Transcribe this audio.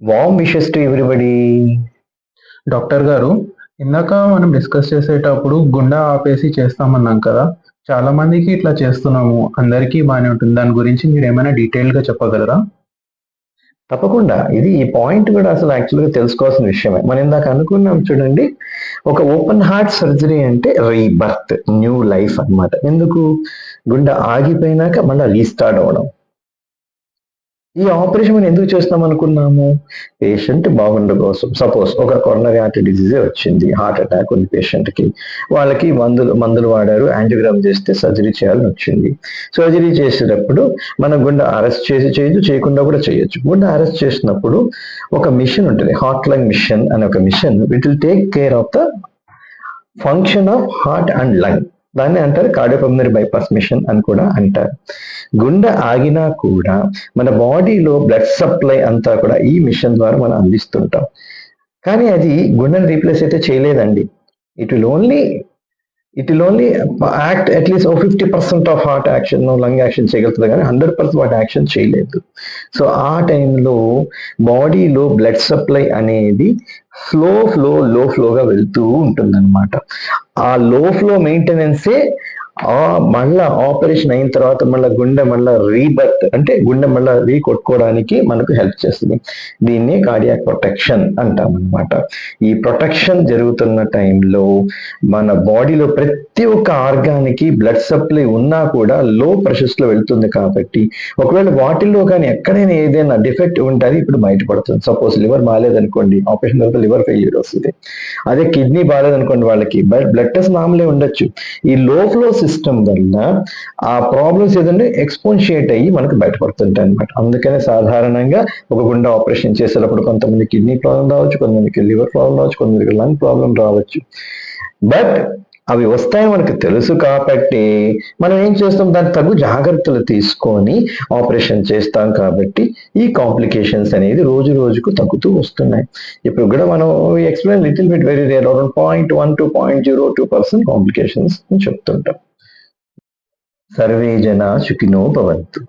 Warm wishes to everybody. Doctor గారు, ఇందాక మనం డిస్కస్ చేసేటప్పుడు గుండె ఆపేసి చేస్తామన్నాం కదా! చాలా మందికి ఇట్లా చేస్తున్నాము. అందరికీ బానే ఉంటుంది. దాని గురించి మీరేమైనా డీటెయిల్‌గా చెప్పగలరా? తప్పకుండా. ఈ పాయింట్ కూడా అసలు యాక్చువల్‌గా తెలుసుకోవాల్సిన విషయమే. మనం ఇందాక అనుకున్నాం చూడండి. ఒక ఓపెన్ హార్ట్ సర్జరీ అంటే రీబర్త్, న్యూ లైఫ్ అన్నమాట. ఎందుకు? గుండె ఆగిపోయినాక మళ్ళా రీస్టార్ట్ అవ్వడం. ఈ ఆపరేషన్ మనం ఎందుకు చేస్తాం అనుకున్నాము? పేషెంట్ బాగుండడం కోసం. సపోజ్ ఒక కొరోనరీ ఆర్టరీ డిసీజే వచ్చింది. హార్ట్ అటాక్ ఉంది పేషెంట్‌కి. వాళ్ళకి మందులు వాడారు. యాంజియోగ్రామ్ చేస్తే సర్జరీ చేయాలని వచ్చింది. సర్జరీ చేసేటప్పుడు మనం గుండె అరెస్ట్ చేసి చేయొచ్చు, చేయకుండా కూడా చేయొచ్చు. గుండె అరెస్ట్ చేసినప్పుడు ఒక మిషన్ ఉంటుంది. హార్ట్ లంగ్ మిషన్ అనే ఒక machine it will take care of the function of heart and lung. దాన్ని అంటారు కార్డియోపల్మనరీ బైపాస్ మిషన్ అని కూడా అంటారు. గుండె ఆగినా కూడా మన బాడీలో బ్లడ్ సప్లై అంతా కూడా ఈ మిషన్ ద్వారా మనం అందిస్తుంటాం. కానీ అది గుండెని రీప్లేస్ అయితే చేయలేదండి. It will only it will only act at least 50% of heart action lung action చేయగలుగుతుంది కానీ 100% వాటి యాక్షన్ చేయలేదు. సో ఆ టైంలో బాడీలో బ్లడ్ సప్లై అనేది లో ఫ్లోగా వెళ్తూ ఉంటుందన్నమాట. ఆ లో ఫ్లో మెయింటెనెన్సే మళ్ళా ఆపరేషన్ అయిన తర్వాత మళ్ళీ గుండె మళ్ళా రీబర్త్ అంటే గుండె మళ్ళా రీకొట్టుకోవడానికి మనకు హెల్ప్ చేస్తుంది. దీన్నే కార్డియాక్ ప్రొటెక్షన్ అంటాం అనమాట. ఈ ప్రొటెక్షన్ జరుగుతున్న టైంలో మన బాడీలో ప్రతి ఒక్క ఆర్గానికి బ్లడ్ సప్లై ఉన్నా కూడా లో ప్రెషర్స్ లో వెళ్తుంది కాబట్టి ఒకవేళ వాటిల్లో కానీ ఎక్కడైనా ఏదైనా డిఫెక్ట్ ఉంటుంది ఇప్పుడు బయటపడుతుంది. సపోజ్ లివర్ బాగాలేదనుకోండి, ఆపరేషన్ తర్వాత లివర్ ఫెయిల్యూర్ వస్తుంది. అదే కిడ్నీ బాగాలేదనుకోండి వాళ్ళకి, బ్లడ్ టెస్ట్ మామూలే ఉండొచ్చు. ఈ లో ఫ్లో సిస్టమ్ వల్ల ఆ ప్రాబ్లమ్స్ ఏదంటే ఎక్స్పోన్షియేట్ అయ్యి మనకు బయటపడుతుంటాయి అనమాట. అందుకనే సాధారణంగా ఒక గుండె ఆపరేషన్ చేసేటప్పుడు కొంతమంది కిడ్నీ ప్రాబ్లం రావచ్చు, కొంతమందికి లివర్ ప్రాబ్లం రావచ్చు, కొంతమందికి లంగ్ ప్రాబ్లం రావచ్చు. బట్ అవి వస్తాయని మనకు తెలుసు కాబట్టి మనం ఏం చేస్తాం, దానికి తగు జాగ్రత్తలు తీసుకొని ఆపరేషన్ చేస్తాం కాబట్టి ఈ కాంప్లికేషన్స్ అనేది రోజు రోజుకు తగ్గుతూ వస్తున్నాయి. ఇప్పుడు కూడా మనం explain little bit very rare, around 0.1 to 0.02% complications అని చెప్తుంటాం. సర్వే జనా సుఖినో భవంతు.